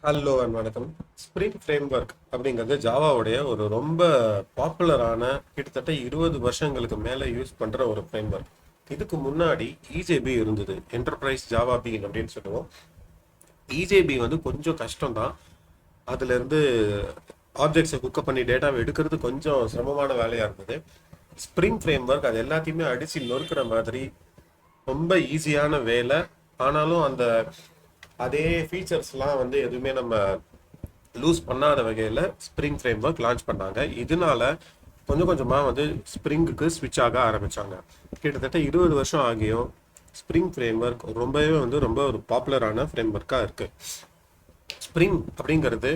Hello and வணக்கம். Spring framework அப்படிங்கிறது ஜாவாவுடைய ஒரு ரொம்ப பாப்புலரான கிட்டத்தட்ட 20 வருஷங்களுக்கு மேலே யூஸ் பண்ணுற ஒரு ஃப்ரேம்வொர்க். இதுக்கு முன்னாடி இஜேபி இருந்தது, என்டர்பிரைஸ் ஜாவா பீன் அப்படின்னு சொல்லுவோம். இஜேபி வந்து கொஞ்சம் கஷ்டம் தான். அதுலேருந்து ஆப்ஜெக்ட்ஸை குக்கப் பண்ணி டேட்டாவை எடுக்கிறது கொஞ்சம் சிரமமான வேலையாக இருந்தது. ஸ்ப்ரிங் ஃப்ரேம்வொர்க் அது எல்லாத்தையுமே அடித்து நொறுக்கிற மாதிரி ரொம்ப ஈஸியான வேலை. ஆனாலும் அந்த அதே ஃபீச்சர்ஸ்லாம் வந்து எதுவுமே நம்ம லூஸ் பண்ணாத வகையில் ஸ்ப்ரிங் ஃப்ரேம்வொர்க் லான்ச் பண்ணாங்க. இதனால கொஞ்சம் கொஞ்சமாக வந்து ஸ்ப்ரிங்குக்கு ஸ்விட்ச் ஆக ஆரம்பித்தாங்க. கிட்டத்தட்ட 20 வருஷம் ஆகியும் ஸ்ப்ரிங் ஃப்ரேம்வொர்க் ரொம்பவே வந்து ரொம்ப ஒரு பாப்புலரான ஃப்ரேம்வொர்க்காக இருக்குது. ஸ்ப்ரிங் அப்படிங்கிறது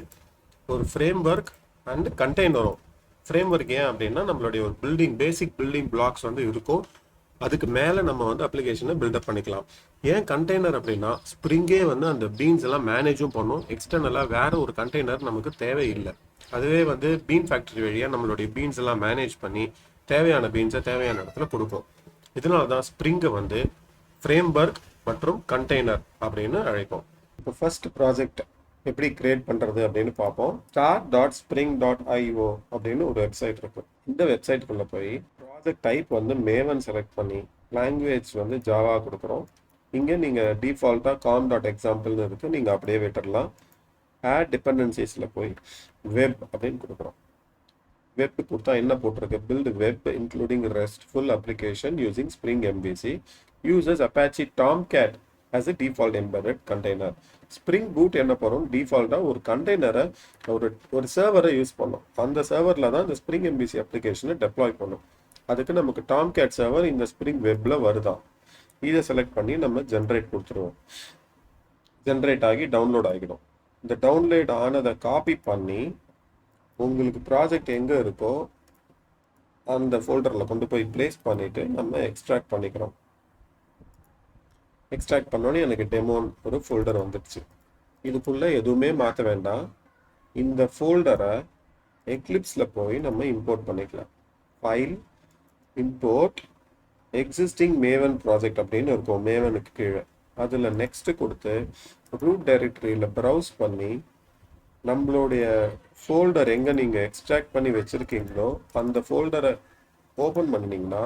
ஒரு ஃப்ரேம்வொர்க் அண்ட் கண்டெய்னரும். ஃப்ரேம்வொர்க் ஏன் அப்படின்னா நம்மளுடைய ஒரு பேசிக் பில்டிங் பிளாக்ஸ் வந்து இருக்கும். அதுக்கு மேலே நம்ம வந்து அப்ளிகேஷனை பில்டப் பண்ணிக்கலாம். ஏன் கண்டெய்னர் அப்படின்னா ஸ்ப்ரிங்கே வந்து அந்த பீன்ஸ் எல்லாம் மேனேஜும் பண்ணும். எக்ஸ்டர்னலாக வேற ஒரு கண்டெய்னர் நமக்கு தேவையில்லை. அதுவே வந்து பீன் ஃபேக்டரி வழியாக நம்மளுடைய பீன்ஸ் எல்லாம் மேனேஜ் பண்ணி தேவையான பீன்ஸை தேவையான இடத்துல கொடுக்கும். இதனால தான் ஸ்ப்ரிங்கை வந்து ஃப்ரேம்வொர்க் மற்றும் கண்டெய்னர் அப்படின்னு அழைப்போம். இப்போ ஃபர்ஸ்ட் ப்ராஜெக்ட் எப்படி கிரியேட் பண்ணுறது அப்படின்னு பார்ப்போம். start.spring.io அப்படின்னு ஒரு வெப்சைட் இருக்கும். இந்த வெப்சைட்டுக்குள்ளே போய் ப்ராஜெக்ட் டைப் வந்து மேவன் செலக்ட் பண்ணி லாங்குவேஜ் வந்து ஜாவா கொடுக்குறோம். இங்கே நீங்கள் டிஃபால்ட்டாக com.exampleனு இருக்குது, நீங்கள் அப்படியே விட்டுடலாம். ஆட் டிபெண்டன்சிஸில் போய் வெப் அப்படின்னு கொடுக்குறோம். வெப் கொடுத்தா என்ன போட்டிருக்கு? Build web including restful application using spring MVC uses Apache Tomcat as a default embedded container. Spring boot என்ன பண்ணும்? டிஃபால்ட்டாக ஒரு கண்டெய்னரை ஒரு சர்வரை யூஸ் பண்ணும். அந்த சர்வரில் தான் இந்த ஸ்ப்ரிங் எம்பிசி அப்ளிகேஷனை டெப்ளாய் பண்ணும். அதுக்கு நமக்கு டாம்கேட் சர்வர் இந்த ஸ்ப்ரிங் வெப்பில் வருதான். இதை செலக்ட் பண்ணி நம்ம ஜென்ரேட் கொடுத்துருவோம். ஜென்ரேட் ஆகி டவுன்லோட் ஆகிடும். இந்த டவுன்லோட் ஆனதை காப்பி பண்ணி உங்களுக்கு ப்ராஜெக்ட் எங்கே இருக்கோ அந்த ஃபோல்டரில் கொண்டு போய் பிளேஸ் பண்ணிவிட்டு நம்ம எக்ஸ்ட்ராக்ட் பண்ணிக்கிறோம். எக்ஸ்ட்ராக்ட் பண்ணோன்னே எனக்கு டெமோன்னு ஒரு ஃபோல்டர் வந்துடுச்சு. இதுக்குள்ளே எதுவுமே மாற்ற வேண்டாம். இந்த ஃபோல்டரை எக்லிப்ஸில் போய் நம்ம இம்போர்ட் பண்ணிக்கலாம். File, import, existing Maven project அப்படின்னு இருக்கும் மேவனுக்கு கீழே. அதில் நெக்ஸ்ட்டு கொடுத்து ரூட் டைரக்டரியில் ப்ரௌஸ் பண்ணி நம்மளுடைய ஃபோல்டர் எங்கே நீங்கள் எக்ஸ்ட்ராக்ட் பண்ணி வச்சுருக்கீங்களோ அந்த ஃபோல்டரை ஓப்பன் பண்ணிங்கன்னா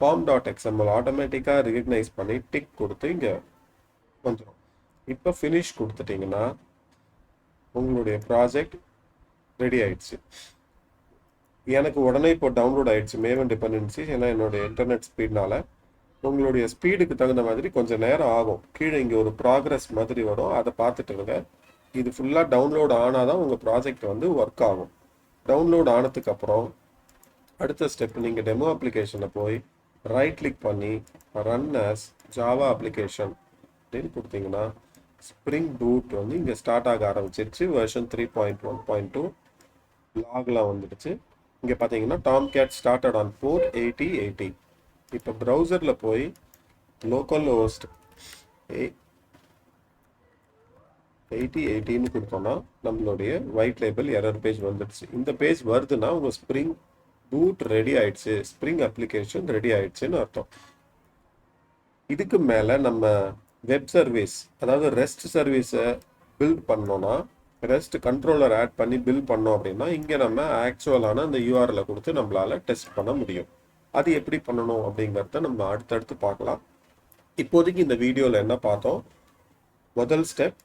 com.xml ஆட்டோமேட்டிக்காக ரெகக்னைஸ் பண்ணி டிக் கொடுத்து இங்கே வந்துடும். இப்போ ஃபினிஷ் கொடுத்துட்டிங்கன்னா உங்களுடைய ப்ராஜெக்ட் ரெடி ஆயிடுச்சு. எனக்கு உடனே இப்போ டவுன்லோட் ஆயிடுச்சு மேவன் டிபெண்டன்சி. ஏன்னா என்னுடைய இன்டர்நெட் ஸ்பீட்னால உங்களுடைய ஸ்பீடுக்கு தகுந்த மாதிரி கொஞ்சம் நேரம் ஆகும். கீழே இங்கே ஒரு ப்ராக்ரஸ் மாதிரி வரும், அதை பார்த்துட்டு இருங்க. இது ஃபுல்லாக டவுன்லோட் ஆனால் தான் உங்கள் ப்ராஜெக்ட் வந்து ஒர்க் ஆகும். டவுன்லோட் ஆனதுக்கப்புறம் அடுத்த ஸ்டெப் நீங்கள் டெமோ அப்ளிகேஷனை போய் ரைட் கிளிக் பண்ணி ரன் ஆஸ் ஜாவா அப்ளிகேஷன் அப்படின்னு கொடுத்தீங்கன்னா ஸ்ப்ரிங் பூட் வந்து இங்கே ஸ்டார்ட் ஆக ஆரம்பிச்சிருச்சு. வெர்ஷன் 3.1.2 லாக்லாம் வந்துடுச்சு. இங்கே பார்த்தீங்கன்னா டாம்கேட் ஸ்டார்டட் ஆன் போர்ட் 8080. இப்போ ப்ரௌசரில் போய் லோக்கல் ஹோஸ்ட் 8080ன்னு கொடுத்தோன்னா நம்மளுடைய ஒயிட் லேபிள் எரர் பேஜ் வந்துடுச்சு. இந்த பேஜ் வருதுன்னா உங்கள் ஸ்ப்ரிங் பூட் ரெடி ஆயிடுச்சு, ஸ்ப்ரிங் அப்ளிகேஷன் ரெடி ஆயிடுச்சுன்னு அர்த்தம். இதுக்கு மேலே நம்ம வெப் சர்வீஸ், அதாவது ரெஸ்ட் சர்வீஸை பில்ட் பண்ணோன்னா, ரெஸ்ட் கண்ட்ரோலர் ஆட் பண்ணி பில்ட் பண்ணோம் அப்படின்னா இங்கே நம்ம ஆக்சுவலான அந்த யூஆர்எல் கொடுத்து நம்மளால டெஸ்ட் பண்ண முடியும். அது எப்படி பண்ணணும் அப்படிங்கிறத நம்ம அடுத்தடுத்து பார்க்கலாம். இப்போதைக்கு இந்த வீடியோவில் என்ன பார்த்தோம்? முதல் ஸ்டெப்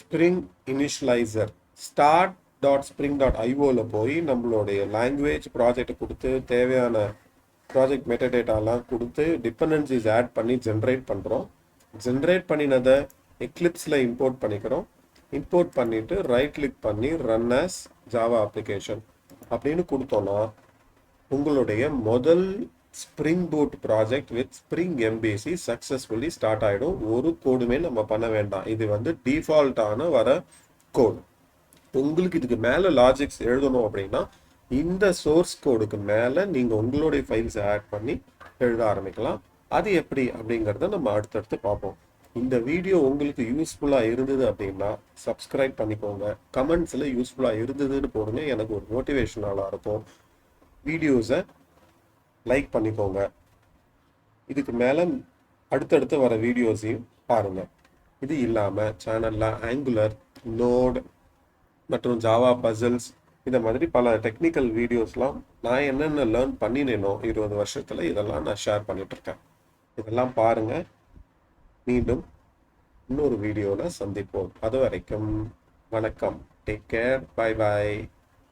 ஸ்ப்ரிங் இனிஷியலைசர் start.spring.ioல போய் நம்மளுடைய லாங்குவேஜ் ப்ராஜெக்டை கொடுத்து தேவையான ப்ராஜெக்ட் மெட்டடேட்டாலாம் கொடுத்து டிபெண்டன்சிஸ் ஆட் பண்ணி ஜென்ரேட் பண்ணுறோம். ஜென்ரேட் பண்ணினதை எக்லிப்ஸில் இம்போர்ட் பண்ணிக்கிறோம். இம்போர்ட் பண்ணிவிட்டு ரைட் கிளிக் பண்ணி ரன் ஆஸ் ஜாவா அப்ளிகேஷன் அப்படின்னு கொடுத்தோன்னா உங்களுடைய முதல் spring boot project with spring MVC successfully start ஆகிடும். ஒரு கோடுமே நம்ம பண்ண வேண்டாம். இது வந்து டிஃபால்ட்டான வர கோட். உங்களுக்கு இதுக்கு மேலே லாஜிக்ஸ் எழுதணும் அப்படின்னா இந்த சோர்ஸ் கோடுக்கு மேலே நீங்கள் உங்களுடைய ஃபைல்ஸை ஆட் பண்ணி எழுத ஆரம்பிக்கலாம். அது எப்படி அப்படிங்கிறத நம்ம அடுத்தடுத்து பார்ப்போம். இந்த வீடியோ உங்களுக்கு யூஸ்ஃபுல்லாக இருந்தது அப்படின்னா சப்ஸ்கிரைப் பண்ணிக்கோங்க. கமெண்ட்ஸில் யூஸ்ஃபுல்லாக இருந்ததுன்னு போடுங்க, எனக்கு ஒரு மோட்டிவேஷனாக இருக்கும். வீடியோஸை லைக் பண்ணிக்கோங்க. இதுக்கு மேலே அடுத்தடுத்து வர வீடியோஸையும் பாருங்கள். இது இல்லாமல் சேனலில் ஆங்குலர், நோட் மற்றும் ஜாவா பசில்ஸ், இந்த மாதிரி பல டெக்னிக்கல் வீடியோஸ்லாம் நான் என்னென்ன லேர்ன் பண்ணினேனோ 20 வருஷத்தில் இதெல்லாம் நான் ஷேர் பண்ணிகிட்ருக்கேன். இதெல்லாம் பாருங்கள். மீண்டும் இன்னொரு வீடியோவில் சந்திப்போம். அது வரைக்கும் வணக்கம். Take care. Bye bye.